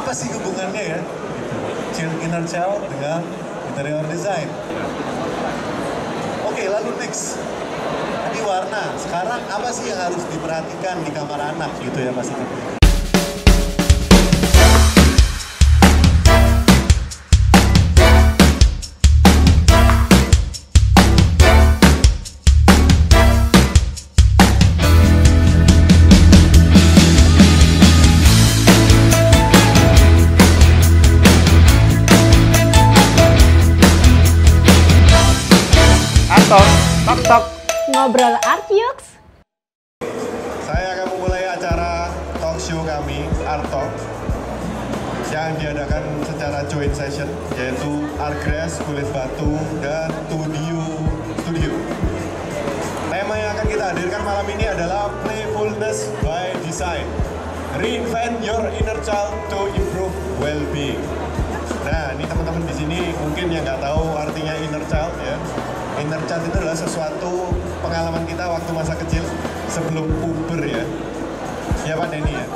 Apa sih hubungannya ya? Inner child dengan interior design. Oke, lalu next. Tadi warna. Sekarang apa sih yang harus diperhatikan di kamar anak gitu ya Mas Iti? Tok ngobrol Art Yux. Saya akan memulai acara talk show kami, Art Talk, yang diadakan secara joint session, yaitu Artgrass, Kulit Batu, dan Studio. Tema yang akan kita hadirkan malam ini adalah Playfulness by Design. Reinvent your inner child to improve well-being. Nah, ini teman-teman di sini mungkin yang nggak tahu artinya inner child ya. Inner child itu adalah sesuatu pengalaman kita waktu masa kecil sebelum puber ya. Ya Pak Denny ya?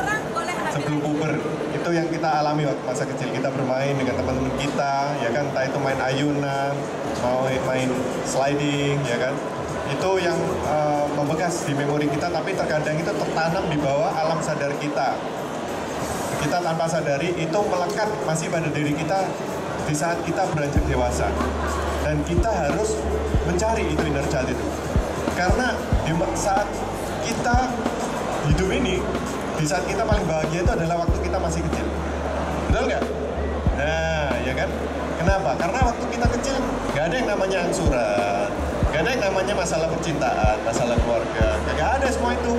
Sebelum puber. Itu yang kita alami waktu masa kecil. Kita bermain dengan teman-teman kita, ya kan? Entah itu main ayunan, mau main sliding, ya kan? Itu yang membekas di memori kita, tapi terkadang itu tertanam di bawah alam sadar kita. Kita tanpa sadari itu melekat masih pada diri kita di saat kita beranjak dewasa. Dan kita harus mencari itu inner child itu. Karena di saat kita hidup ini, di saat kita paling bahagia itu adalah waktu kita masih kecil. Betul nggak? Nah, ya kan? Kenapa? Karena waktu kita kecil nggak ada yang namanya angsuran, nggak ada yang namanya masalah percintaan, masalah keluarga, nggak ada semua itu.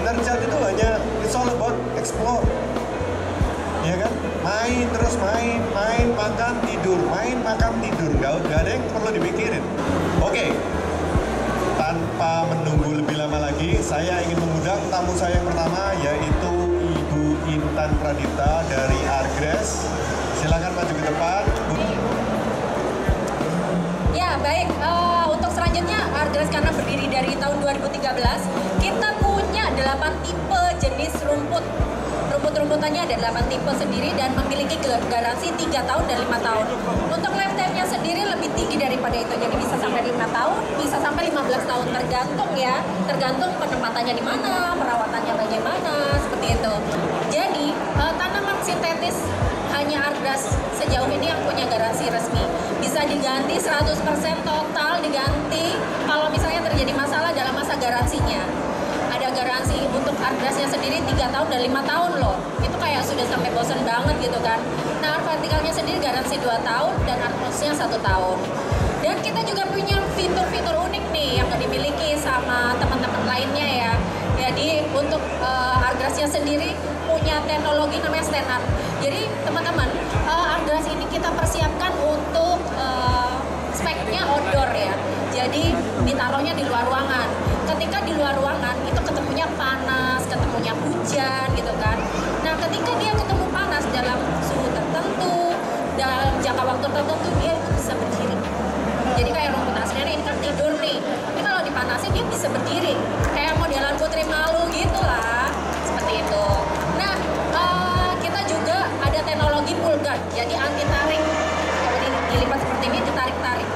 Inner child itu hanya it's all about explore. Ya kan? Main terus main, makan, tidur, nggak ada yang perlu dipikirin. Oke, tanpa menunggu lebih lama lagi, saya ingin mengundang tamu saya yang pertama, yaitu Ibu Intan Pradipta dari Artgrass. Silakan maju ke depan. Ya baik, untuk selanjutnya Artgrass karena berdiri dari tahun 2013, kita punya 8 tipe jenis rumput. Rumput-rumputannya ada 8 tipe sendiri dan memiliki garansi 3 tahun dan 5 tahun. Untuk lifetime-nya sendiri lebih tinggi daripada itu, jadi bisa sampai 5 tahun, bisa sampai 15 tahun, tergantung ya, tergantung penempatannya di mana, perawatannya bagaimana, seperti itu. Jadi tanaman sintetis hanya Artgrass sejauh ini yang punya garansi resmi. Bisa diganti 100% total diganti kalau misalnya terjadi masalah dalam masa garansinya. Ada garansi untuk Artgrass-nya sendiri 3 tahun dan 5 tahun loh. Itu kayak sudah sampai bosan banget gitu kan. Nah, art vertikalnya sendiri garansi 2 tahun dan art plus-nya 1 tahun. Dan kita juga punya fitur-fitur unik nih yang gak dimiliki sama teman-teman lainnya ya. Jadi untuk Artgrass-nya sendiri punya teknologi namanya stand up. Jadi teman-teman, Artgrass ini kita persiapkan untuk speknya outdoor ya. Jadi ditaruhnya di luar ruangan. Ketika di luar ruangan itu ketemunya panas, ketemunya hujan gitu kan. Nah ketika dia ketemu panas dalam suhu tertentu, dalam jangka waktu tertentu, dia bisa berdiri. Jadi kayak rumput aslinya ini kan tidur nih, tapi kalau dipanasin dia bisa berdiri. Kayak modelan Putri Malu gitu lah, seperti itu. Nah kita juga ada teknologi pull guard, jadi anti tarik. Jadi dilipat seperti ini, ditarik-tarik.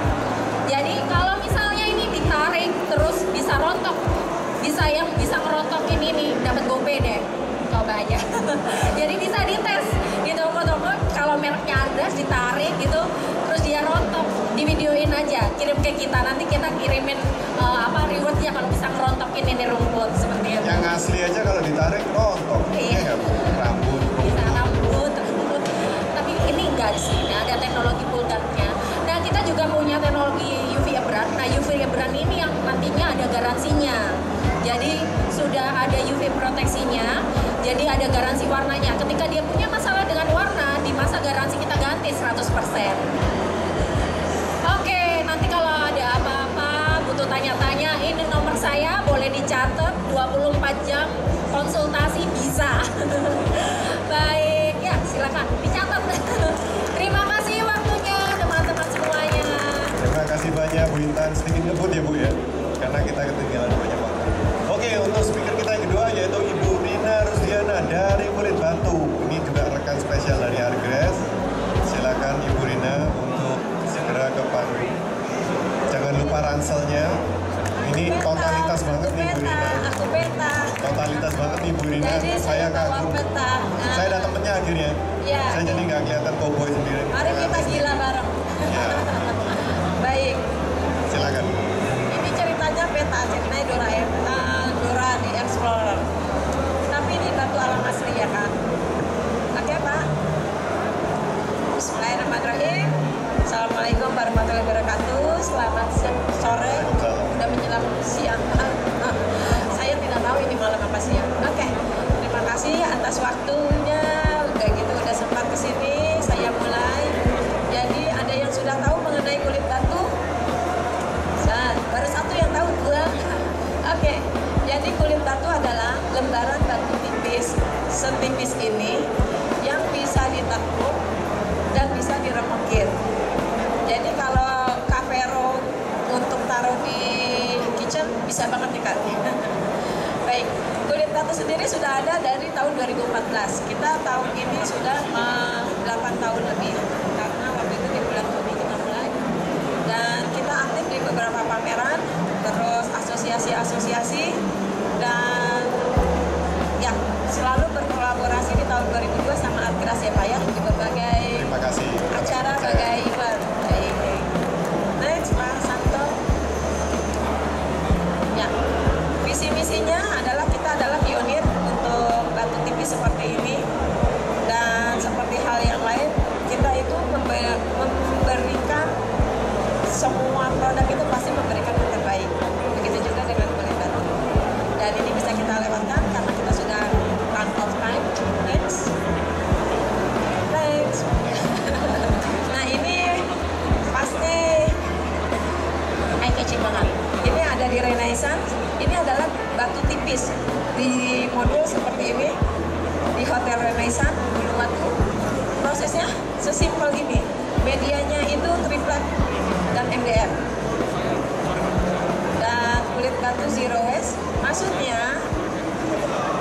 Jadi kalau misalnya ini ditarik terus bisa rontok, bisa yang bisa ngerontokin ini dapat gope deh, coba aja. Jadi bisa dites di toko-toko kalau mereknya Artgrass ditarik gitu, terus dia rontok, di videoin aja, kirim ke kita, nanti kita kirimin rewardnya kalau bisa ngerontokin ini rumput seperti itu. Yang asli aja kalau ditarik rontok. Iya. Rambut. Bisa rambut. Tapi ini enggak sih, ada teknologi pull guard-nya. Nah kita juga punya teknologi UV Abrad. Nah UV Abrad ini yang nantinya ada garansinya. Jadi sudah ada UV proteksinya. Jadi ada garansi warnanya. Ketika dia punya masalah dengan warna, di masa garansi kita ganti 100%. Oke, nanti kalau ada apa-apa, butuh tanya-tanya, ini nomor saya, boleh dicatat, 24 jam konsultasi bisa. Baik, ya silakan dicatat. Terima kasih waktunya teman-teman semuanya. Terima kasih banyak Bu Intan, sedikit ngebut ya Bu ya, karena kita ketinggalan banyak waktu. Oke, untuk speaker kita yang kedua yaitu Ibu Rina Rusdiana dari Kulit Batu. Ini juga rekan spesial ranselnya. Ini totalitas banget nih Bu Rina. Aku peta. Totalitas banget nih Bu Rina. Jadi Saya bawa kagum. peta. Nah, Saya ada temennya akhirnya. Iya. Saya jadi nggak kelihatan cowboy sendiri. Mari kita gila bareng. Ya, Baik. silakan. Ini ceritanya peta, ceritanya Dora di Explorer. Tapi ini batu alam asli ya kan. Oke Pak. Bismillahirrahmanirrahim. Assalamualaikum warahmatullahi wabarakatuh. Selamat sore. Udah menjelang siang. Saya tidak tahu ini malam apa siang. Oke. Terima kasih atas waktunya. Udah gitu udah sempat kesini. Saya mulai. Jadi ada yang sudah tahu mengenai kulit batu? Baru satu yang tahu, dua. Oke, jadi kulit batu adalah lembaran batu tipis setipis ini yang bisa ditekuk dan bisa diremukir. Jadi kalau kavero untuk taruh di kitchen bisa banget nih Kak. Baik, kulit batu sendiri sudah ada dari tahun 2014. Kita tahun ini sudah 8 tahun lebih karena waktu itu di bulan Juni kita mulai. Dan kita aktif di beberapa pameran, terus asosiasi-asosiasi, dan ya selalu berkolaborasi di tahun 2002 sama Artgras ya Pak ya, di berbagai Terima kasih. acara, berbagai event. Baik. Next Pak Santo. Ya, visi misinya adalah kita adalah pionir untuk batu tipis seperti ini, dan seperti hal yang lain kita itu memberikan semua produk itu pasti memberikan yang terbaik. Begitu juga dengan kulit batu. Dan ini bisa kita lewatkan karena kita sudah run out of time. Next. Next. Nah ini pasti eye-catching banget. Ini ada di Renaissance. Ini adalah batu tipis di modul seperti ini di Hotel Renaissance Uluwatu. Prosesnya sesimpel ini. Medianya itu triplek dan MDF. Dan kulit batu zero waste, maksudnya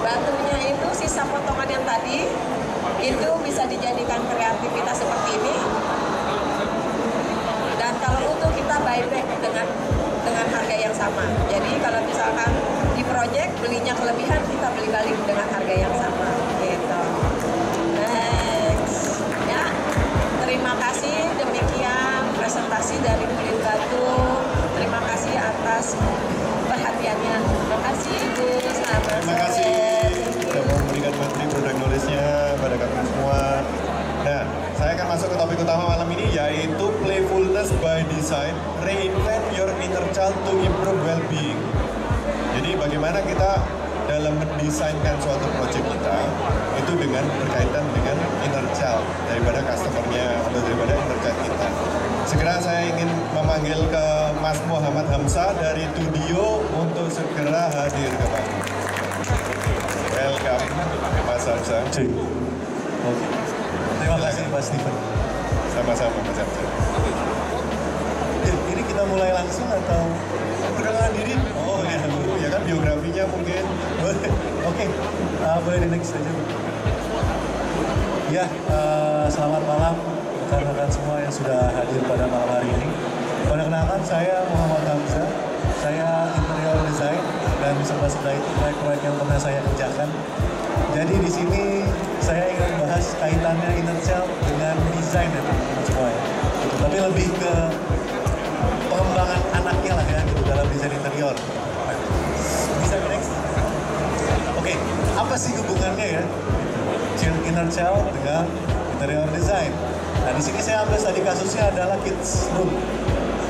batunya itu sisa potongan yang tadi itu bisa dijadikan kreativitas seperti ini. Dan kalau utuh kita buyback dengan harga yang sama. Jadi kalau misalkan di project belinya kelebihan, kita beli balik dengan harga yang sama. Gitu. Next. Ya. Terima kasih, demikian presentasi dari kulit batu. Terima kasih atas perhatiannya. Terima kasih Ibu. Selamat Terima kasih sudah mau memberikan materi produk knowledge-nya pada kami semua. Nah, saya akan masuk ke topik utama malam ini, yaitu playfulness by design, reinvent your inner child to improve well-being. Jadi bagaimana kita dalam mendesainkan suatu project kita itu dengan berkaitan dengan inner child daripada customer-nya atau daripada inner child kita. Segera saya ingin memanggil ke Mas Muhammad Hamzah dari Studio untuk segera hadir ke Pak. Welcome Mas Hamzah. Oke. Terima kasih Pak Steven. Sama-sama Mas Hamzah. Ini kita mulai langsung atau perkenalan diri? Oh ya, dulu ya kan biografinya mungkin. Boleh. Oke. Boleh di next aja. Ya, selamat malam rekan-rekan semua yang sudah hadir pada malam hari ini. Perkenalkan saya Muhammad Hamzah. Saya interior design dan serba-serba itu proyek-proyek yang pernah saya kerjakan. Jadi di sini saya ingin bahas kaitannya inner child dengan desain ya teman-teman semua ya. Gitu. Tapi lebih ke pengembangan anaknya lah ya gitu dalam desain interior. Bisa next? Oke, apa sih hubungannya ya inner child dengan interior design? Nah di sini saya ambil tadi kasusnya adalah kids room.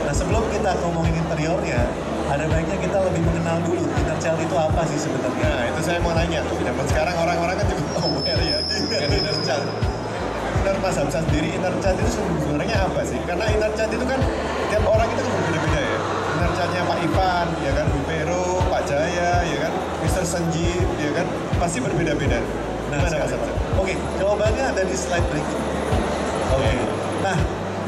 Nah sebelum kita ngomongin interiornya, ada baiknya kita lebih mengenal dulu inner child itu apa sih sebenarnya. Nah itu saya mau nanya. Zaman sekarang orang-orang kan juga aware ya dengan inner child. Benar Mas Hamzah sendiri, inner child itu sebenarnya apa sih? Karena inner child itu kan tiap orang itu kan berbeda-beda ya. Inner child-nya Pak Ivan, ya kan, Bu Pero, Pak Jaya, ya kan, Mr. Sanjeev, ya kan, pasti berbeda-beda. Nah, Gimana Mas Hamzah? Oke, jawabannya ada di slide berikut. Oke. Nah,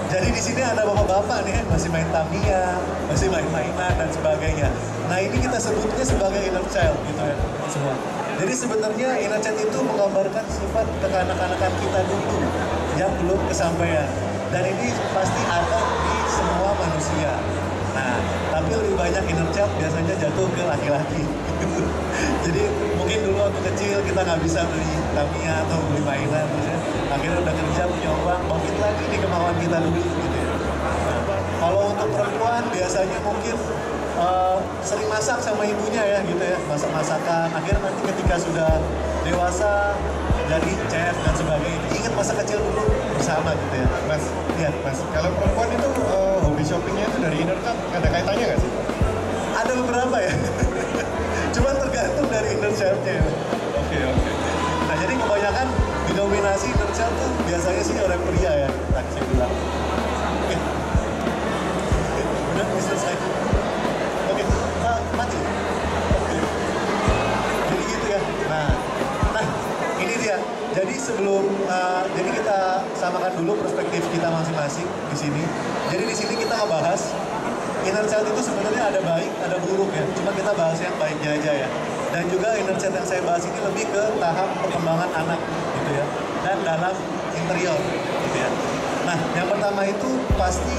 jadi di sini ada bapak-bapak nih, masih main Tamiya, masih main-mainan dan sebagainya. Nah, ini kita sebutnya sebagai inner child gitu ya, semua. Jadi sebenarnya inner child itu menggambarkan sifat kekanak-kanakan kita dulu yang belum kesampaian. Dan ini pasti ada di semua manusia. Nah, tapi lebih banyak inner child biasanya jatuh ke laki-laki. Jadi mungkin dulu waktu kecil kita nggak bisa beli Tamiya atau beli mainan, terus ya, akhirnya udah kerja punya uang, bangkit lagi nih kemauan kita dulu gitu ya. Nah, kalau untuk perempuan biasanya mungkin sering masak sama ibunya ya gitu ya, masak-masakan. Akhirnya nanti ketika sudah dewasa jadi chef dan sebagainya, ingat masa kecil dulu bersama gitu ya. Mas, Iya, Mas, kalau perempuan itu hobi shoppingnya itu dari inner child ada kaitannya nggak sih? ada beberapa ya. Cuma tergantung dari inner child-nya. Oke. Nah, jadi kebanyakan didominasi inner child tuh biasanya sih oleh pria ya, tadi saya bilang. Oke. Udah selesai. Oke, mati. Oke. Jadi gitu ya. Nah, ini dia. Jadi sebelum, jadi kita samakan dulu perspektif kita masing-masing di sini. Jadi di sini kita ngebahas inner child itu sebenarnya ada baik, ada buruk ya. Cuma kita bahas yang baiknya aja ya. Dan juga inner child yang saya bahas ini lebih ke tahap perkembangan anak gitu ya. Dan dalam interior gitu ya. Nah, yang pertama itu pasti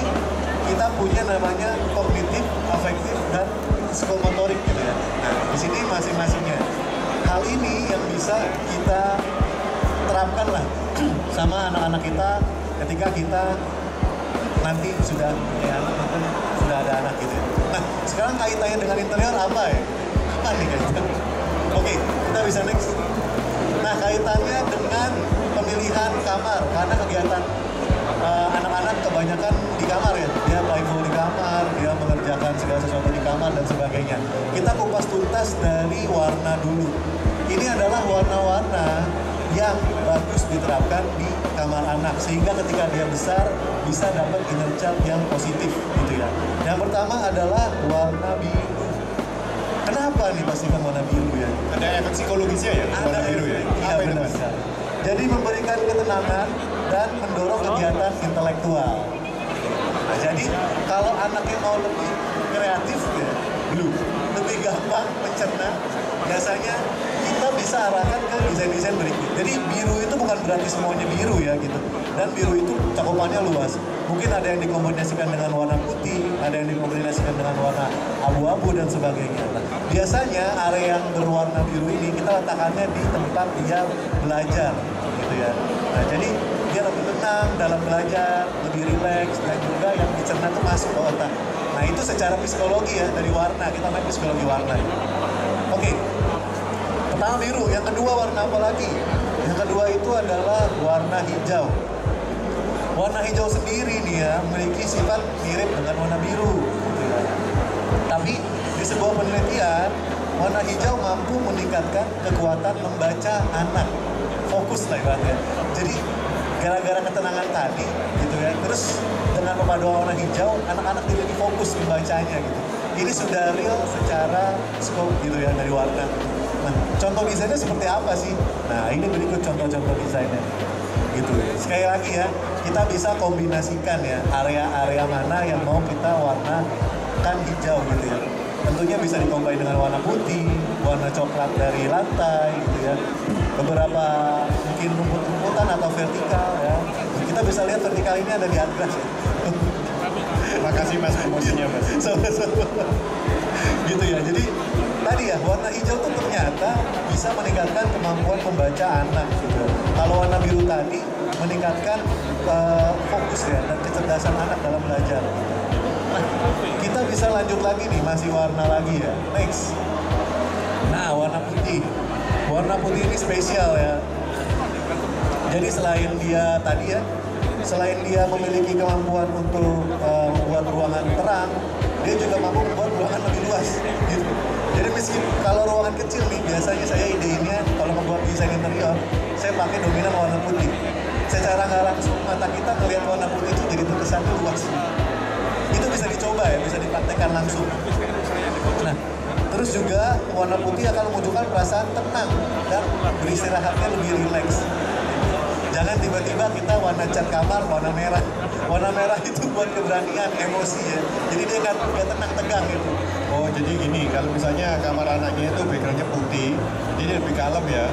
kita punya namanya kognitif, afektif, dan psikomotorik gitu ya. Nah, di sini masing-masingnya. Hal ini yang bisa kita terapkan lah sama anak-anak kita ketika kita nanti sudah ya mungkin sudah ada anak gitu. Nah, sekarang kaitannya dengan interior apa ya? Apa nih kaitannya? Oke, kita bisa next. Nah, kaitannya dengan pemilihan kamar karena kegiatan anak-anak kebanyakan di kamar ya. Dia playful di kamar, dia mengerjakan segala sesuatu di kamar dan sebagainya. Kita kupas tuntas dari warna dulu. Ini adalah warna-warna yang bagus diterapkan di kamar anak sehingga ketika dia besar bisa dapat inner child yang positif gitu ya. Yang pertama adalah warna biru. Kenapa nih pastikan warna biru ya? Ada efek psikologisnya ya warna biru ya? Iya, Apa itu benar Mas? sekali. Jadi memberikan ketenangan dan mendorong kegiatan intelektual. Nah, jadi kalau anaknya mau lebih kreatif ya, blue, lebih gampang mencerna, biasanya kita bisa arahkan ke desain-desain berikut. Jadi biru itu bukan berarti semuanya biru ya gitu. Dan biru itu cakupannya luas. Mungkin ada yang dikombinasikan dengan warna putih, ada yang dikombinasikan dengan warna abu-abu dan sebagainya. Nah, biasanya area yang berwarna biru ini kita letakkannya di tempat dia belajar gitu ya. Nah, jadi dia lebih tenang dalam belajar, lebih rileks dan juga yang dicerna itu masuk ke otak. Nah, itu secara psikologi ya dari warna, kita main psikologi warna. Oke. Pertama biru, yang kedua warna apa lagi? Yang kedua itu adalah warna hijau. Warna hijau sendiri nih ya, memiliki sifat mirip dengan warna biru. Gitu ya. Tapi di sebuah penelitian, warna hijau mampu meningkatkan kekuatan membaca anak. Fokus lah ibaratnya. Jadi gara-gara ketenangan tadi gitu ya, terus dengan pemaduan warna hijau, anak-anak jadi lebih fokus membacanya gitu. Ini sudah real secara scope gitu ya dari warna. Nah, contoh desainnya seperti apa sih? Nah, ini berikut contoh-contoh desainnya. Gitu. Sekali lagi ya, kita bisa kombinasikan ya area-area mana yang mau kita warnakan hijau gitu ya. Tentunya bisa dikombin dengan warna putih, warna coklat dari lantai gitu ya. Beberapa mungkin rumput-rumputan atau vertikal ya. Kita bisa lihat vertikal ini ada di Artgrass ya. Makasih Mas promosinya Mas. Sama-sama. Gitu ya. Jadi tadi ya warna hijau tuh ternyata bisa meningkatkan kemampuan membaca anak gitu. Kalau warna biru tadi meningkatkan fokus ya dan kecerdasan anak dalam belajar. Nah, kita bisa lanjut lagi nih, masih warna lagi ya. Next. Nah, warna putih. Warna putih ini spesial ya. Jadi selain dia tadi ya, selain dia memiliki kemampuan untuk membuat ruangan terang, dia juga mampu membuat ruangan lebih luas. Gitu. Jadi meskipun kalau ruangan kecil nih, biasanya saya idenya kalau membuat desain interior, saya pakai dominan warna putih. Secara nggak langsung mata kita melihat warna putih itu jadi terkesan luas. Itu bisa dicoba ya, bisa dipraktekkan langsung. Nah, terus juga warna putih akan menunjukkan perasaan tenang dan beristirahatnya lebih rileks. Jangan tiba-tiba kita warna cat kamar warna merah. Warna merah itu buat keberanian, emosi ya. Jadi dia nggak tenang tegang gitu. Oh jadi gini, kalau misalnya kamar anaknya itu backgroundnya putih, jadi lebih kalem ya.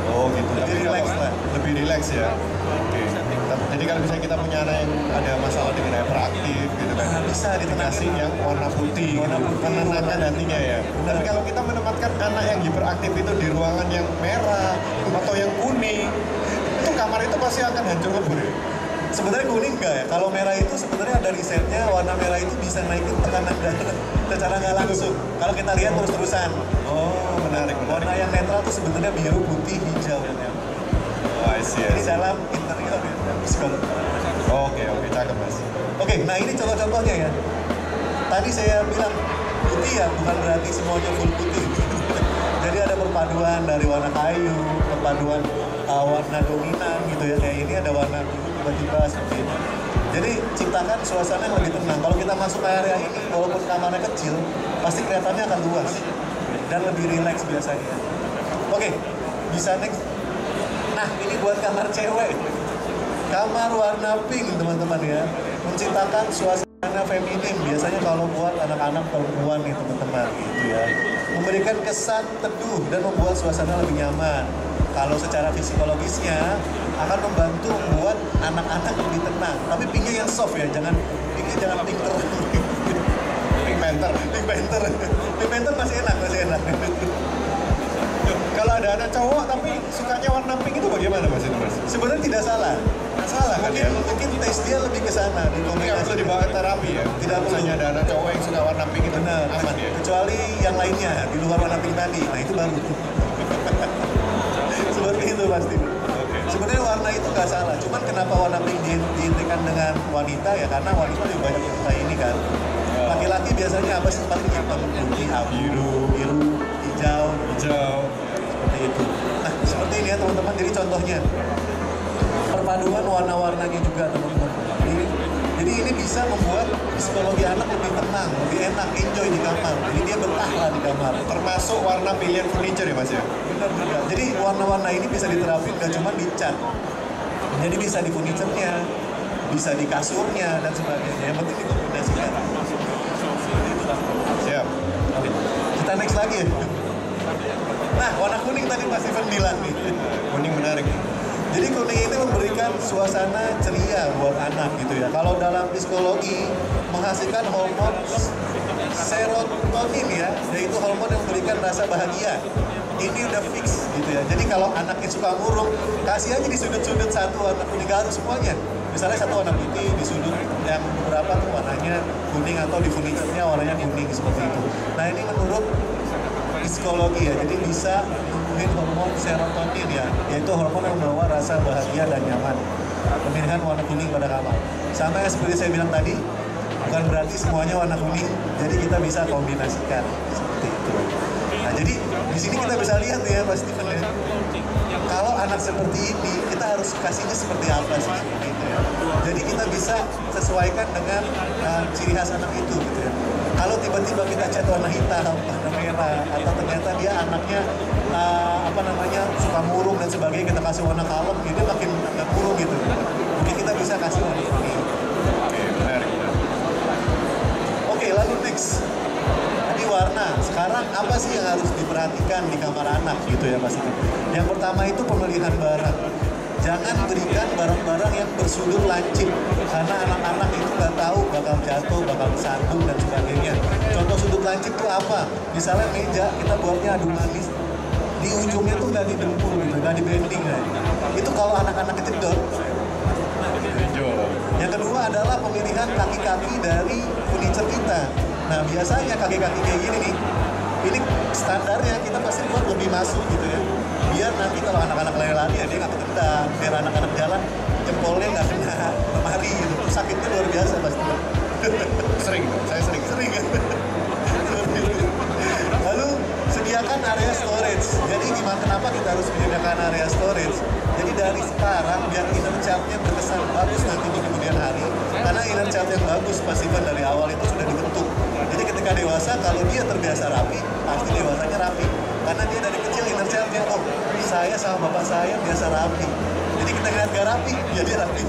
Oh gitu. Lebih Tapi relax kalau- lah. Lebih relax ya. Oke. Jadi Jadi kalau misalnya kita punya anak yang ada masalah dengan hyperaktif gitu kan, bisa dikasih yang warna putih, menenangkan hatinya ya. Tapi kalau kita menempatkan anak yang hiperaktif itu di ruangan yang merah atau yang kuning, itu kamar itu pasti akan hancur lebur ya. Sebenarnya kuning enggak ya? Kalau merah itu sebenarnya ada risetnya, warna merah itu bisa naikin tekanan darah secara nggak langsung. Kalau kita lihat terus-terusan. Oh, menarik. Warna yang netral itu sebenarnya biru, putih, hijau ya. Oh, I see. Ini dalam interior ya, psikologi. Oke, cakep mas. Oke, nah ini contoh-contohnya ya. Tadi saya bilang putih ya, bukan berarti semuanya full putih. Jadi ada perpaduan dari warna kayu, perpaduan warna dominan gitu ya. Kayak ini ada warna biru tiba-tiba seperti ini. Jadi ciptakan suasana yang lebih tenang. Kalau kita masuk ke area ini, walaupun kamarnya kecil, pasti kelihatannya akan luas dan lebih rileks biasanya. Oke, bisa next. Nah, ini buat kamar cewek. Kamar warna pink, teman-teman ya. Menciptakan suasana feminim. Biasanya kalau buat anak-anak perempuan nih, teman-teman, gitu ya. Memberikan kesan teduh dan membuat suasana lebih nyaman. Kalau secara psikologisnya akan membantu membuat anak-anak lebih tenang. Tapi pinknya yang soft ya, pinknya jangan pink terus. Pink Panther. Pink Panther masih enak. Kalau ada anak cowok tapi sukanya warna pink itu bagaimana mas itu mas? Sebenarnya tidak salah. Salah kan ya? Mungkin tes dia lebih ke sana. Nggak perlu dibawa ke terapi ya? Tidak perlu. Misalnya ada anak cowok yang suka warna pink itu Benar. aman ya? Kecuali yang lainnya di luar warna pink tadi. Nah itu baru. Seperti itu pasti. Sebenarnya warna itu nggak salah. Cuman kenapa warna pink diidentikan dengan wanita ya? Karena wanita lebih banyak kita ini kan. Laki-laki biasanya apa sih? Paling hitam, putih, biru, hijau. Seperti itu. Nah, seperti ini ya teman-teman. Jadi contohnya perpaduan warna-warnanya juga teman-teman. Jadi ini bisa membuat psikologi anak lebih tenang, lebih enak, enjoy di kamar. Jadi dia betah lah di kamar. Termasuk warna pilihan furniture ya mas ya? Benar. Jadi warna-warna ini bisa diterapin gak cuma di cat. Jadi bisa di furniture-nya, bisa di kasurnya dan sebagainya. Yang penting dikombinasikan. Siap. Kita next lagi ya. Nah, warna kuning tadi Mas Steven bilang nih. Kuning menarik. Jadi kuning ini memberikan suasana ceria buat anak gitu ya. Kalau dalam psikologi menghasilkan hormon serotonin ya, yaitu hormon yang memberikan rasa bahagia. Ini udah fix gitu ya. Jadi kalau anaknya suka murung, kasih aja di sudut-sudut satu warna kuning harus semuanya. Misalnya satu warna putih di sudut yang beberapa tuh warnanya kuning atau di furniture-nya warnanya kuning seperti itu. Nah ini menurut psikologi ya, jadi bisa menumbuhin hormon serotonin ya, yaitu hormon yang membawa rasa bahagia dan nyaman. Pemilihan warna kuning pada kamar. Sama yang seperti saya bilang tadi, bukan berarti semuanya warna kuning, jadi kita bisa kombinasikan seperti itu. Nah jadi di sini kita bisa lihat ya Pak Steven ya, kalau anak seperti ini kita harus kasihnya seperti apa sih gitu ya. Jadi kita bisa sesuaikan dengan ciri khas anak itu gitu ya. Kalau tiba-tiba kita cat warna hitam, warna merah, atau ternyata dia anaknya suka murung dan sebagainya, kita kasih warna kalem, dia makin murung gitu. Mungkin kita bisa kasih warna kuning. Oke, lalu next. Tadi warna. Sekarang apa sih yang harus diperhatikan di kamar anak gitu ya Mas? Yang pertama itu pemilihan barang. Jangan berikan barang-barang yang bersudut lancip, karena anak-anak itu nggak tahu bakal jatuh, bakal kesandung dan sebagainya. Contoh sudut lancip itu apa? Misalnya meja kita buatnya adu manis, di ujungnya tuh nggak didempul gitu, nggak dibending ya. Itu kalau anak-anak kejedot. Yang kedua adalah pemilihan kaki-kaki dari furniture kita. Nah biasanya kaki-kaki kayak gini nih, ini standarnya kita pasti buat lebih masuk gitu ya. Biar nanti kalau anak-anak lari-lari ya dia nggak ketendang, biar anak-anak jalan jempolnya nggak kena lemari gitu. Sakitnya luar biasa pasti. Saya sering. Lalu sediakan area storage. Jadi kenapa kita harus menyediakan area storage? Jadi dari sekarang biar inner child-nya berkesan bagus nanti di kemudian hari. Karena inner child yang bagus pasti kan dari awal itu sudah dibentuk. Jadi ketika dewasa kalau dia terbiasa rapi, pasti dewasanya rapi. Karena dia dari kecil inner child-nya, oh saya sama bapak saya biasa rapi. Jadi kita lihat gak rapi, ya dia rapi.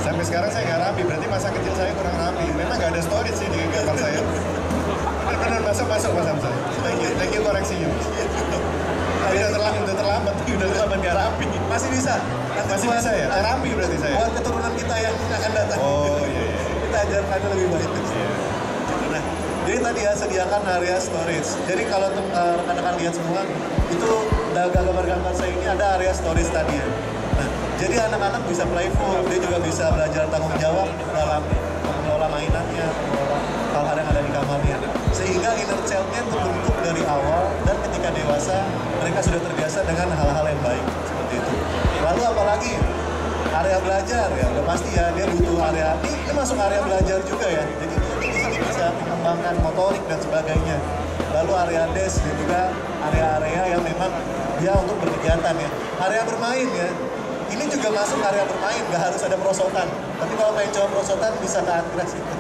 Sampai sekarang saya nggak rapi, berarti masa kecil saya kurang rapi. Memang nggak ada storage sih di kamar saya. Benar masuk Mas Hamzah. Thank you koreksinya. Tapi udah terlambat nggak rapi. Masih bisa. Masih bisa ya? Rapi berarti saya. Buat keturunan yang akan datang. Oh iya. Kita ajarkannya lebih baik. Nah, jadi tadi ya sediakan area storage. Jadi kalau rekan-rekan lihat semua, itu gambar-gambar saya ini ada area storage tadi ya. Nah, jadi anak-anak bisa playful, dia juga bisa belajar tanggung jawab dalam mengelola mainannya, mengelola hal-hal yang ada di kamarnya. Sehingga inner child-nya terbentuk dari awal dan ketika dewasa mereka sudah terbiasa dengan hal-hal yang baik seperti itu. Lalu apalagi area belajar ya, udah pasti ya dia butuh area. Ini masuk area belajar juga ya. Jadi dia di sini bisa mengembangkan motorik dan sebagainya. Lalu area desk dan juga area-area yang memang dia untuk berkegiatan ya. Area bermain ya. Ini juga masuk area bermain, nggak harus ada perosotan. Tapi kalau main coba perosotan bisa ke Argres itu.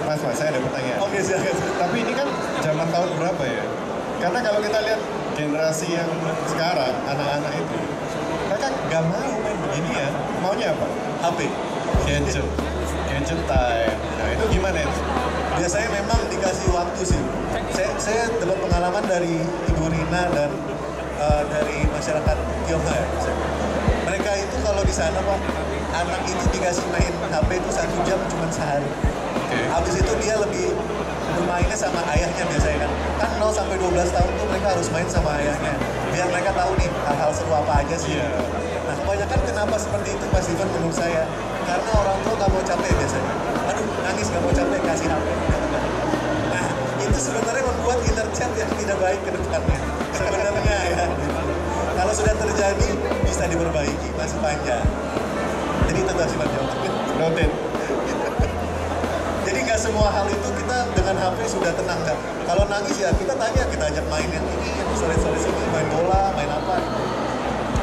Mas, saya ada pertanyaan. Oke, silakan. Tapi ini kan zaman tahun berapa ya? Karena kalau kita lihat generasi yang sekarang, anak-anak itu, mereka nggak mau main begini ya. Maunya apa? HP. Gadget. Gadget time. Nah itu gimana itu? Biasanya memang dikasih waktu sih. Saya dapat pengalaman dari Ibu Rina dan dari masyarakat Tionghoa ya. Mereka itu kalau di sana Pak, anak itu dikasih main HP itu 1 jam cuma sehari. Habis itu dia lebih bermainnya sama ayahnya biasanya kan. Kan 0 sampai 12 tahun tuh mereka harus main sama ayahnya. Biar mereka tahu nih hal-hal seru apa aja sih. Nah kebanyakan kenapa seperti itu Mas Ivan menurut saya? Karena orang tua nggak mau capek biasanya. Aduh nangis nggak mau capek kasih HP. Nah itu sebenarnya membuat inner child yang tidak baik ke depannya. Sebenarnya ya. Kalau sudah terjadi bisa diperbaiki masih panjang. Jadi itu tadi Mas jawab. Noted. Jadi nggak semua hal itu kita dengan HP sudah tenang kan. Kalau nangis ya kita tanya, kita ajak main yang ini, yang sore-sore sini, main bola, main apa.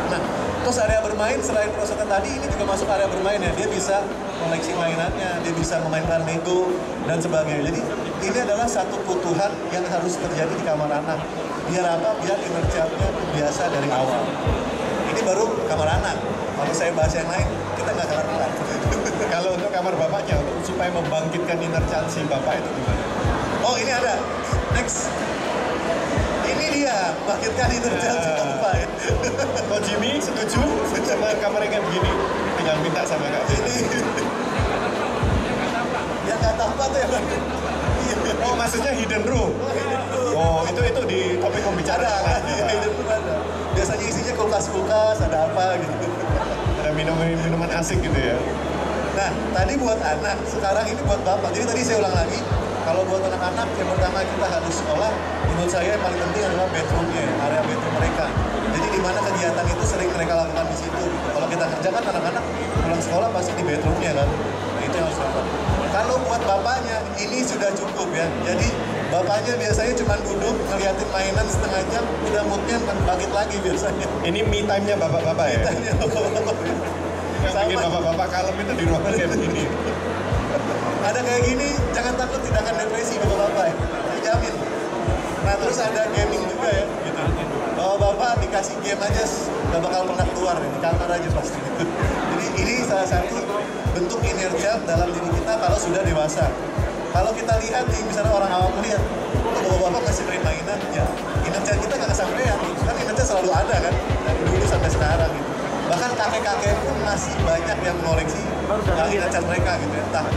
Nah, terus area bermain selain perosotan tadi ini juga masuk area bermain ya. Dia bisa koleksi mainannya, dia bisa memainkan Lego dan sebagainya. Jadi ini adalah satu kebutuhan yang harus terjadi di kamar anak. Biar apa? Biar inner child-nya biasa dari awal. Ini baru kamar anak. Kalau saya bahas yang lain, kita nggak kelar-kelar. Kalau untuk kamar bapaknya, supaya membangkitkan inner child si bapak itu gimana? Oh ini ada. Next. Ini dia, bangkitkan inner child si bapak ya. Oh Jimmy setuju sama kamar yang kayak begini? Tinggal minta sama Kak Ini. Yang nggak tampak tuh ya Bang. Oh maksudnya hidden room? Oh itu di topik pembicaraan. Ada. Biasanya isinya kulkas-kulkas, ada apa gitu. Ada minuman asik gitu ya? Nah, tadi buat anak, sekarang ini buat bapak. Jadi tadi saya ulang lagi, kalau buat anak-anak yang pertama kita harus sekolah, menurut saya yang paling penting adalah bedroomnya, area bedroom mereka. Jadi di mana kegiatan itu sering mereka lakukan di situ. Kalau kita kerjakan anak-anak pulang sekolah pasti di bedroomnya kan. Nah itu yang harus dilakukan. Kalau buat bapaknya ini sudah cukup ya. Jadi bapaknya biasanya cuma duduk ngeliatin mainan setengah jam, udah moodnya bangkit lagi biasanya. Ini me time-nya bapak-bapak ya? Tanya bapak-bapak. Yang bikin bapak-bapak kalem itu di ruangan kayak begini. Ada kayak gini, jangan takut tidak akan depresi bapak-bapak ya. Saya jamin. Nah terus ada gaming juga ya. Gitu. Kalau bapak dikasih game aja, gak bakal pernah keluar di kamar aja pasti. Jadi ini salah satu bentuk inner child dalam diri kita kalau sudah dewasa. Kalau kita lihat nih, misalnya orang awam melihat, kok bapak-bapak kasih main mainan, ya inner child kita nggak kesampaian. Kan inner child selalu ada kan, dari dulu sampai sekarang gitu. Bahkan kakek-kakek pun masih banyak yang mengoleksi inner child mereka gitu ya. Entah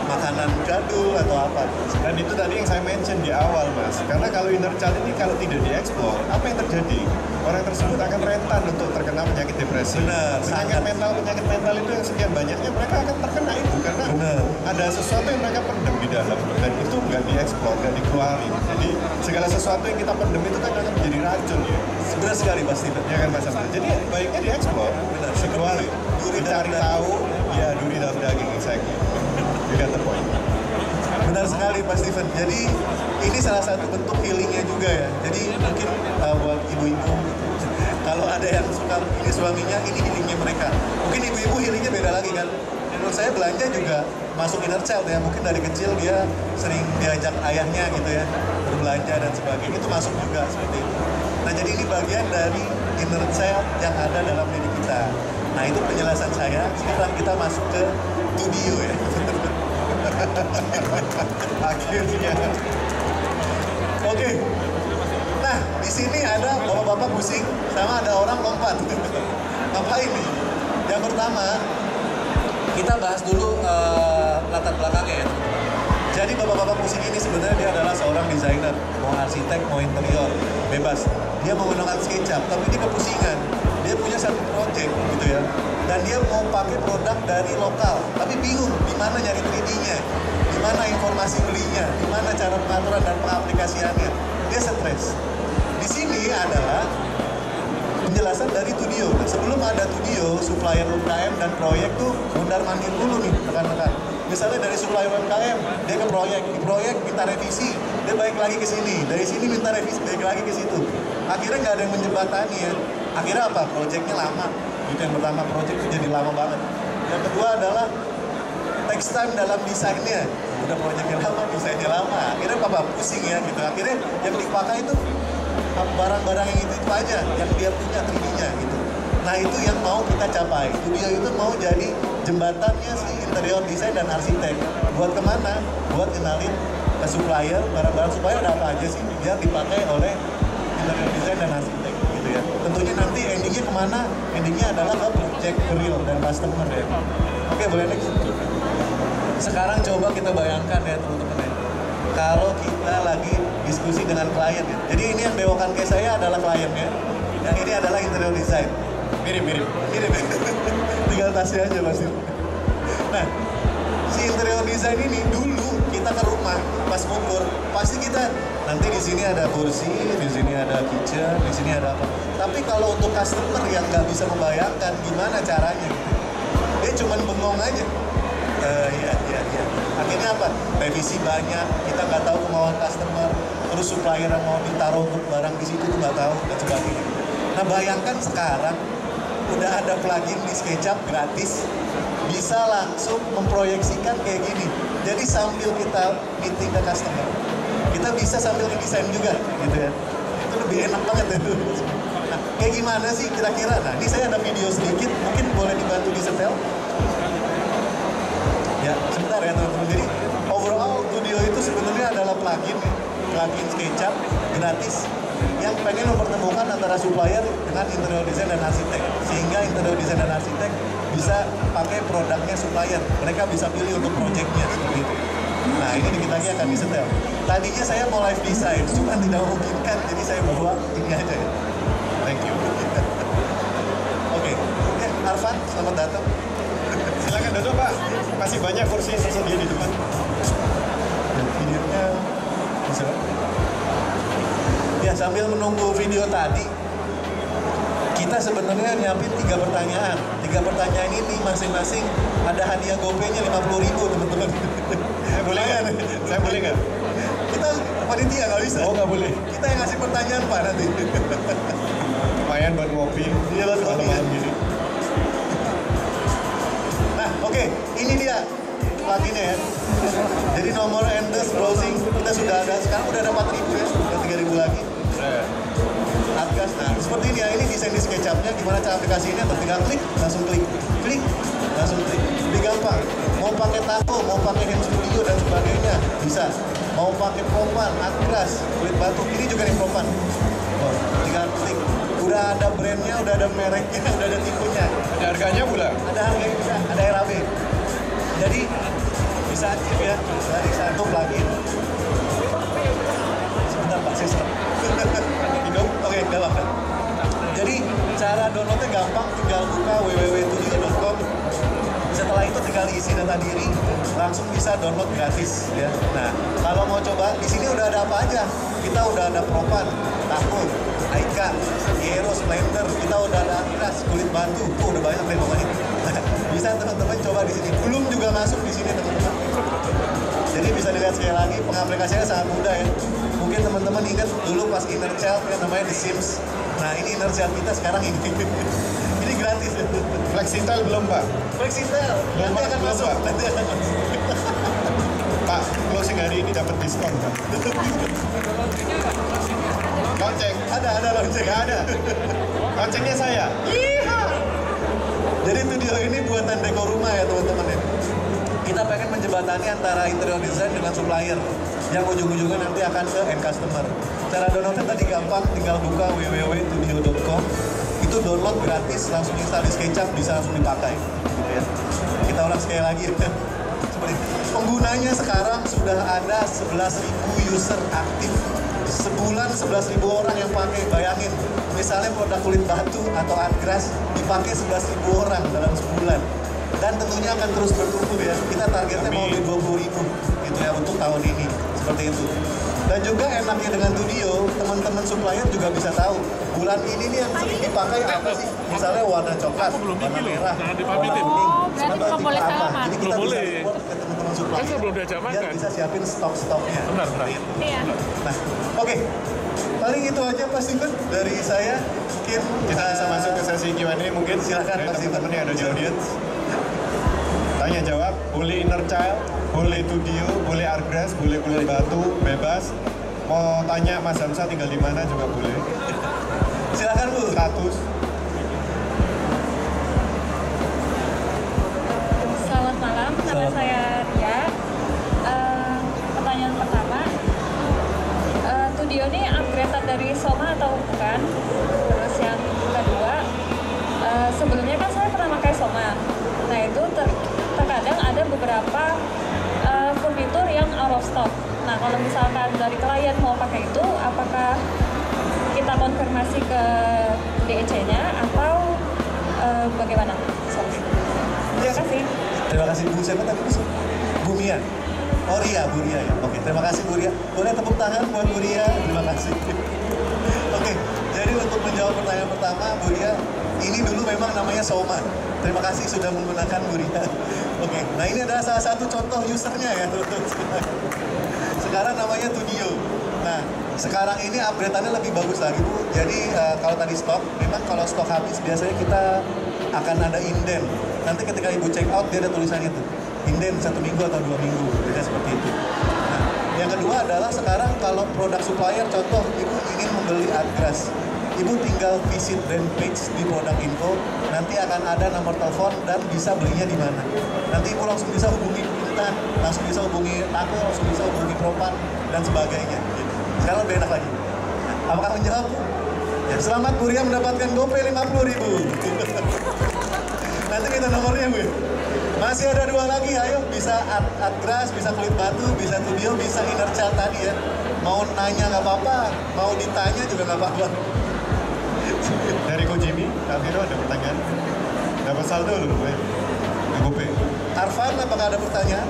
makanan jadul atau apa. Dan itu tadi yang saya mention di awal Mas. Karena kalau inner child ini kalau tidak dieksplor, apa yang terjadi? Orang tersebut akan rentan untuk terkena penyakit depresi. Benar, Penyakit mental itu yang sekian banyaknya mereka akan terkena itu karena ada sesuatu yang mereka pendam di dalam dan itu nggak dieksplor, nggak dikeluarin. Jadi segala sesuatu yang kita pendam itu kan akan menjadi racun ya. Benar sekali pasti. Ya kan Mas Amar? Jadi baiknya dieksplor, dikeluarin. Dicari tahu, ya duri dalam daging exactly. You got the point. Benar sekali Pak Steven. Jadi ini salah satu bentuk healingnya juga ya. Jadi mungkin buat ibu-ibu, kalau ada yang suka ini suaminya, ini healingnya mereka. Mungkin ibu-ibu healingnya beda lagi kan. Menurut saya belanja juga masuk inner child ya. Mungkin dari kecil dia sering diajak ayahnya gitu ya, berbelanja dan sebagainya. Itu masuk juga seperti itu. Nah jadi ini bagian dari inner child yang ada dalam diri kita. Nah itu penjelasan saya. Sekarang kita masuk ke studio ya. Akhirnya. Oke. Nah, di sini ada bapak-bapak pusing sama ada orang lompat. Ngapain nih? Yang pertama, kita bahas dulu latar belakangnya ya. Jadi bapak-bapak musik ini sebenarnya dia adalah seorang desainer, mau arsitek, mau interior, bebas. Dia menggunakan SketchUp, tapi dia kepusingan. Dia punya satu project gitu ya, dan dia mau pakai produk dari lokal, tapi bingung di mana nyari 3D-nya, di mana informasi belinya, di mana cara pengaturan dan pengaplikasiannya. Dia stres. Di sini adalah penjelasan dari Studio. Nah, sebelum ada Studio, supplier UMKM dan proyek tuh mundar-mandir dulu nih rekan-rekan. Misalnya dari supplier UMKM, dia ke proyek, di proyek minta revisi, dia balik lagi ke sini, dari sini minta revisi, balik lagi ke situ. Akhirnya nggak ada yang menjembatani ya. Akhirnya apa? Proyeknya lama. Itu yang pertama, proyek itu jadi lama banget. Yang kedua adalah text time dalam desainnya. Udah proyeknya lama, desainnya lama. Akhirnya apa? Pusing ya gitu. Akhirnya yang dipakai itu barang-barang yang itu aja, yang dia punya 3D-nya gitu. Nah itu yang mau kita capai. Studio itu mau jadi jembatannya si interior desain dan arsitek. Buat kemana? Buat kenalin ke supplier, barang-barang supplier ada apa aja sih yang dipakai oleh interior desain dan arsitek gitu ya. Tentunya nanti endingnya kemana? Endingnya adalah ke project real dan customer ya. Oke, boleh next. Sekarang coba kita bayangkan ya teman-teman ya. Kalau kita lagi diskusi dengan klien ya. Jadi ini yang bewokan kayak saya adalah kliennya. Yang ini adalah interior design. Mirip. Tinggal tasnya aja pasti. Nah, si interior design ini dulu kita ke rumah pas ngukur, pasti kita nanti di sini ada kursi, di sini ada kitchen, di sini ada apa. Tapi kalau untuk customer yang nggak bisa membayangkan gimana caranya, dia cuma bengong aja. Iya. Akhirnya apa? Revisi banyak, kita nggak tahu kemauan customer, terus supplier yang mau ditaruh untuk barang di situ tuh nggak tahu dan sebagainya. Nah bayangkan sekarang udah ada plugin di SketchUp gratis, bisa langsung memproyeksikan kayak gini. Jadi sambil kita meeting ke customer, kita bisa sambil ngedesain juga, gitu ya. Itu lebih enak banget ya. Nah, kayak gimana sih kira-kira? Nah, ini saya ada video sedikit, mungkin boleh dibantu disetel. Ya, sebentar ya teman-teman. Jadi overall Studio itu sebenarnya adalah plugin SketchUp gratis yang pengen mempertemukan antara supplier dengan interior design dan arsitek, sehingga interior design dan arsitek bisa pakai produknya supplier. Mereka bisa pilih untuk projectnya seperti itu. Nah ini dikit lagi akan disetel. Tadinya saya mau live design, cuma tidak memungkinkan, jadi saya buat ini aja ya. Thank you. Oke, Arfan, selamat datang. Silakan duduk Pak, masih banyak kursi yang tersedia di depan. Videonya bisa. Ya sambil menunggu video tadi, kita sebenarnya nyiapin 3 pertanyaan. 3 pertanyaan ini masing-masing ada hadiah GoPay-nya 50.000 teman-teman. Boleh nggak? Saya boleh nggak? Kita panitia nggak bisa. Oh nggak boleh. Kita yang ngasih pertanyaan Pak nanti. Lumayan buat ngopi. Iya buat ngopi malam gini. Nah oke, ini dia pluginnya ya. Jadi nomor endless browsing kita sudah ada, sekarang udah ada 4.000 ya, udah 3.000 lagi. Adgas, nah seperti ini ya, ini desain di SketchUp-nya, gimana cara aplikasinya, tinggal klik, langsung klik, langsung klik, lebih gampang. Mau pakai Taco, mau pakai Hand Studio dan sebagainya, bisa. Mau pakai Propan, Adgas, kulit batu, ini juga yang Propan. Oh, tinggal klik, udah ada brandnya, udah ada mereknya, udah ada tipenya. Ada harganya pula? Ada harganya bisa, ada RAB. Jadi bisa aktif ya dari satu plugin. Sebentar Pak, saya hidup, oke, gak apa-apa. Jadi cara downloadnya gampang, tinggal buka www.studio.com. Setelah itu tinggal isi data diri, langsung bisa download gratis ya. Nah, kalau mau coba di sini udah ada apa aja? Kita udah ada Propan, Taco, Aika, Hero, Splendor, kita udah ada Akras, kulit batu, udah banyak deh pokoknya. Bisa teman-teman coba di sini. Belum juga masuk di sini teman-teman. Jadi bisa dilihat sekali lagi, pengaplikasiannya sangat mudah ya. Mungkin teman-teman ingat dulu pas Inner Child yang namanya The Sims. Nah ini Inner Child kita sekarang ini. Ini gratis ya. Flexitel belum Pak? Flexitel, nanti akan masuk. Nanti akan masuk. Pak, closing hari ini dapat diskon Pak. Lonceng? Ada lonceng. Nggak ada. Loncengnya saya. Jadi studio ini buatan dekor rumah ya teman-teman ya. Kita pengen menjembatani antara interior design dengan supplier yang ujung-ujungnya nanti akan ke end customer. Cara downloadnya tadi gampang, tinggal buka www.studio.com, itu download gratis, langsung install di SketchUp, bisa langsung dipakai. Gitu ya. Kita ulang sekali lagi. Seperti penggunanya sekarang sudah ada 11.000 user aktif. Sebulan 11.000 orang yang pakai. Bayangin, misalnya produk kulit batu atau Artgrass dipakai 11.000 orang dalam sebulan. Dan tentunya akan terus bertumbuh ya. Kita targetnya mau di 20.000 gitu ya untuk tahun ini. Seperti itu. Dan juga enaknya dengan Studio, teman-teman supplier juga bisa tahu bulan ini nih yang sering dipakai apa sih? Misalnya warna coklat, warna merah, warna kuning. Oh, berarti belum boleh salaman. Jadi kita Belum bisa boleh. support ke teman-teman supplier. Kan sebelum diajak Biar makan. bisa siapin stok-stoknya. Benar. Iya. Nah, oke. Paling itu aja Pak Steven dari saya. Mungkin Kita bisa masuk ke sesi Q&A mungkin. Silakan, dari Pak Steven. teman-teman yang ada di audience. Tanya jawab, boleh inner child, boleh Studio, boleh Artgrass, boleh kulit batu, bebas. Mau tanya Mas Hamzah tinggal di mana juga boleh. Silakan Bu. Status. Selamat malam, nama saya Ria. Pertanyaan pertama, Studio ini upgrade dari Soma atau bukan? Terus yang kedua, sebelumnya kan saya pernah pakai Soma. Nah itu terkadang ada beberapa furnitur yang out of stock. Nah kalau misalkan dari klien mau pakai itu, apakah kita konfirmasi ke DEC-nya atau bagaimana? Terima kasih. Terima kasih Bu. Siapa tadi Bu? Bu Mia. Oh Ria, Bu Ria ya. Oke, terima kasih Bu Ria. Boleh tepuk tangan buat Bu Ria. Terima kasih. Oke, jadi untuk menjawab pertanyaan pertama, Bu Ria, ini dulu memang namanya Soma. Terima kasih sudah menggunakan Bu Ria. Oke, nah ini adalah salah satu contoh usernya ya teman-teman. Sekarang namanya Studio. Nah, sekarang ini upgrade-annya lebih bagus lagi Bu. Jadi kalau tadi stok, memang kalau stok habis biasanya kita akan ada inden. Nanti ketika Ibu check out dia ada tulisannya tuh. Inden 1 minggu atau 2 minggu, beda seperti itu. Nah, yang kedua adalah sekarang kalau produk supplier, contoh Ibu ingin membeli Artgrass, Ibu tinggal visit brand page di produk info, nanti akan ada nomor telepon dan bisa belinya di mana. Nanti Ibu langsung bisa hubungi Intan, langsung bisa hubungi Tako, langsung bisa hubungi Propan dan sebagainya. Gitu. Sekarang lebih enak lagi. Nah, apakah menjawab? Ya, selamat Bu Ria mendapatkan GoPay 50.000. Nanti minta nomornya Bu. Masih ada 2 lagi, ayo bisa Artgrass, bisa kulit batu, bisa Studio, bisa inner child tadi ya. Mau nanya nggak apa-apa, mau ditanya juga nggak apa-apa. Dari Ko Jimmy, Kak Viro ada pertanyaan. Dapat saldo loh, gue. GoPay. Arfan, apakah ada pertanyaan?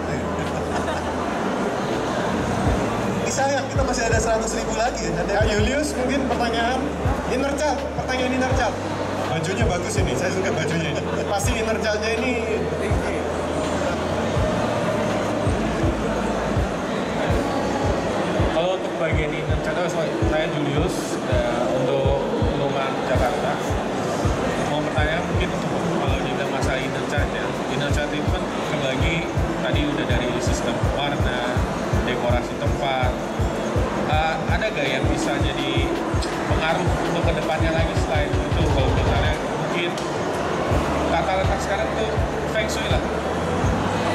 Ini sayang, kita masih ada 100.000 lagi ya. Kak Julius mungkin pertanyaan. Inner child, pertanyaan inner child. Bajunya bagus ini, saya suka bajunya ini. Pasti inner child-nya ini. Kalau untuk bagian ini, saya Julius untuk Perumahan Jakarta. Mau bertanya mungkin kalau kita masalah inner child ya. Inner child itu kan lagi tadi udah dari sistem warna, dekorasi tempat. Ada gak yang bisa jadi pengaruh untuk kedepannya lagi selain itu? Kalau misalnya mungkin tata letak sekarang tuh feng shui lah.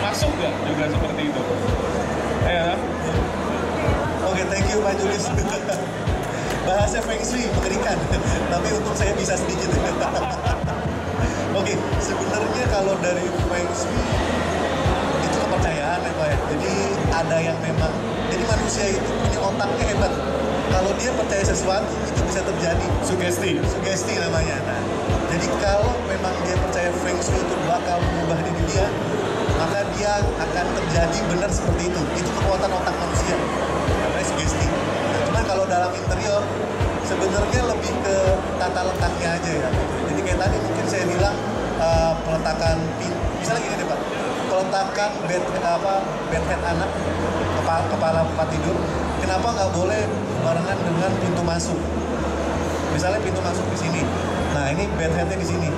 Masuk gak juga seperti itu? Ya. Oke, thank you Pak Julius. Bahasa feng shui mengerikan, tapi untuk saya bisa sedikit. Oke, sebenarnya kalau dari feng shui itu kepercayaan ya Pak ya. Jadi ada yang memang, jadi manusia itu punya otaknya hebat. Kalau dia percaya sesuatu itu bisa terjadi. Sugesti namanya. Nah, jadi kalau memang dia percaya feng shui itu bakal mengubah diri dia, maka dia akan terjadi benar seperti itu. Itu kekuatan otak manusia. Namanya sugesti. Nah, cuman kalau dalam interior sebenarnya lebih ke tata letaknya aja ya. Jadi kayak tadi mungkin saya bilang peletakan misalnya gini deh Pak. Peletakan bedhead anak, kepala tempat tidur, kenapa nggak boleh barengan dengan pintu masuk? Misalnya pintu masuk di sini, nah ini bedheadnya di sini,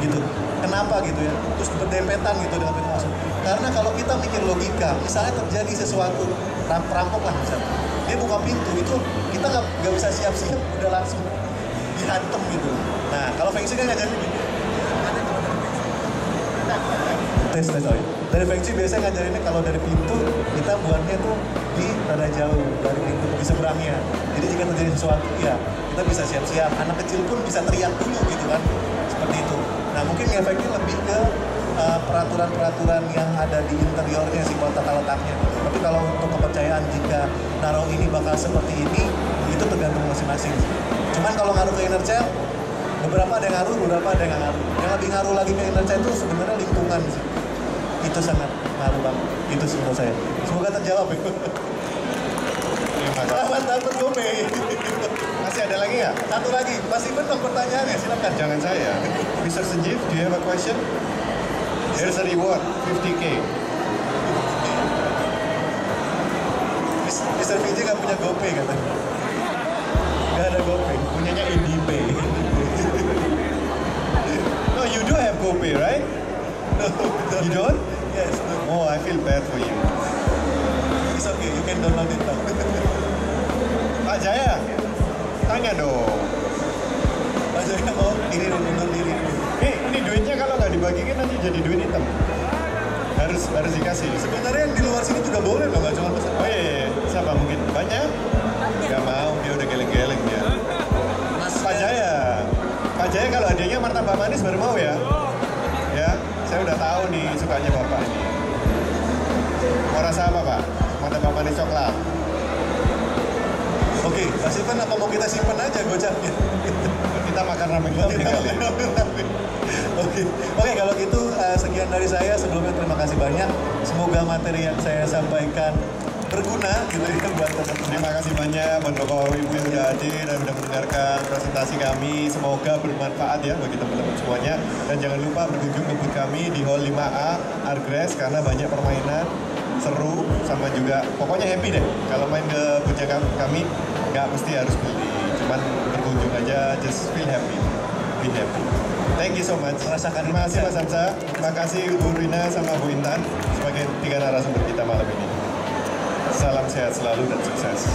gitu. Kenapa gitu ya? Terus berdempetan gitu dengan pintu masuk. Karena kalau kita mikir logika, misalnya terjadi sesuatu perampok lah misalnya, dia buka pintu itu kita nggak bisa siap-siap, udah langsung dihantam gitu. Nah kalau feng shui kan nggak jadi gitu. tes. Oh, dari Feng Shui biasanya ngajarinnya kalau dari pintu kita buatnya tuh di rada jauh dari pintu di seberangnya. Jadi jika terjadi sesuatu ya kita bisa siap-siap. Anak kecil pun bisa teriak dulu gitu kan, seperti itu. Nah mungkin efeknya lebih ke peraturan-peraturan yang ada di interiornya si kotak letaknya. Tapi kalau untuk kepercayaan jika naruh ini bakal seperti ini, itu tergantung masing-masing. Cuman kalau ngaruh ke inner child, beberapa ada yang ngaruh, beberapa ada yang nggak ngaruh. Yang lebih ngaruh lagi ke inner child itu sebenarnya lingkungan sih. Itu sangat ngaruh banget. Itu sih menurut saya. Semoga terjawab ya. Selamat dapat gope. Masih ada lagi nggak? Satu lagi, masih benar pertanyaannya, silakan. Jangan saya. Mr. Sanjeev, do you have a question? Here's a reward, 50K. Mr. VJ nggak punya GoPay katanya. Nggak ada GoPay, punyanya IndiPay. No, you do have GoPay, right? You don't? Yes. Oh, I feel bad for you. It's okay, you can download it now. Pak Jaya, tanya dong. Pak Jaya mau diri undur diri. Ini duitnya kalau nggak dibagiin nanti jadi duit hitam. Harus dikasih. Sebenarnya yang di luar sini juga boleh loh, nggak cuma pesan. Oh iya, siapa mungkin? Banyak? Nggak mau, dia udah geleng-geleng dia. Pak Jaya. Pak Jaya kalau hadiahnya martabak manis baru mau ya? Ya, saya udah tahu nih sukanya Bapak ini. Mau rasa apa Pak? Martabak manis coklat. Oke, Pak Silvan apa mau kita simpan aja gocapnya? Kita makan ramen kali. Oke, kalau gitu sekian dari saya. Sebelumnya terima kasih banyak. Semoga materi yang saya sampaikan berguna gitu ya buat teman-teman. Terima kasih banyak buat Bapak Ibu yang sudah hadir dan sudah mendengarkan presentasi kami. Semoga bermanfaat ya bagi teman-teman semuanya. Dan jangan lupa berkunjung ke booth kami di Hall 5A Argres karena banyak permainan seru sama juga pokoknya happy deh. Kalau main ke booth kami nggak mesti harus beli, cuman berkunjung aja, just feel happy, be happy. Thank you so much. Rasakan. Terima kasih Mas Hamzah. Terima kasih Bu Rina sama Bu Intan sebagai 3 narasumber kita malam ini. Salam sehat selalu dan sukses.